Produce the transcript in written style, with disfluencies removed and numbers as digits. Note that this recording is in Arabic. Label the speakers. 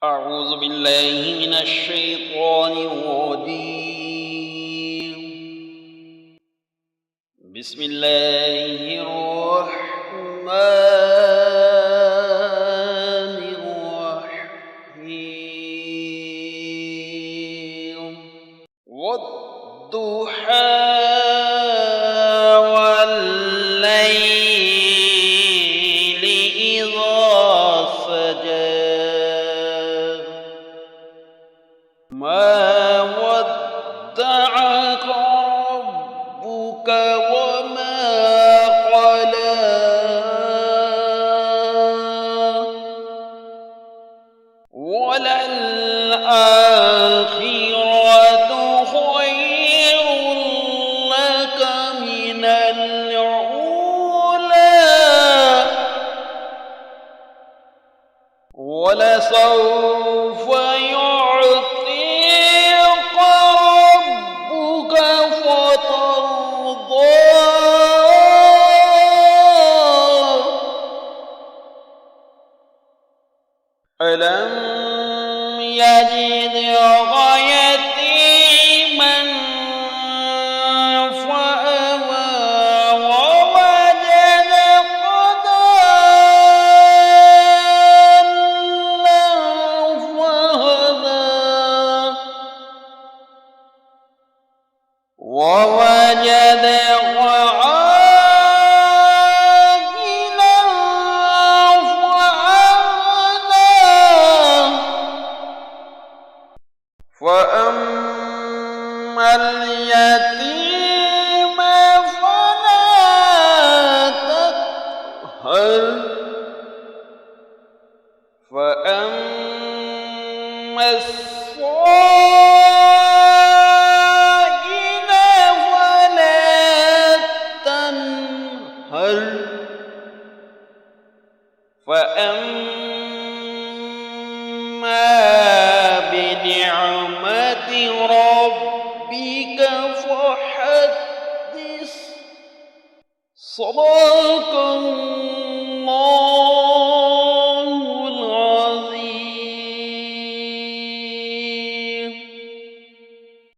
Speaker 1: أعوذ بالله من الشيطان الرجيم. بسم الله الرحمن الرحيم. والضحى والليل إذا سجى ما ودعك ربك وما قلى وللآخرة خير لك من الأولى ولسوف يعطيك ربك فترضى ألم يجدك يتيما فآوى ووجدك ضالا فهدى ووجدك عائلا فأغنى فأما اليتيم فلا تقهر فأما الصائل فلا تنهر فأما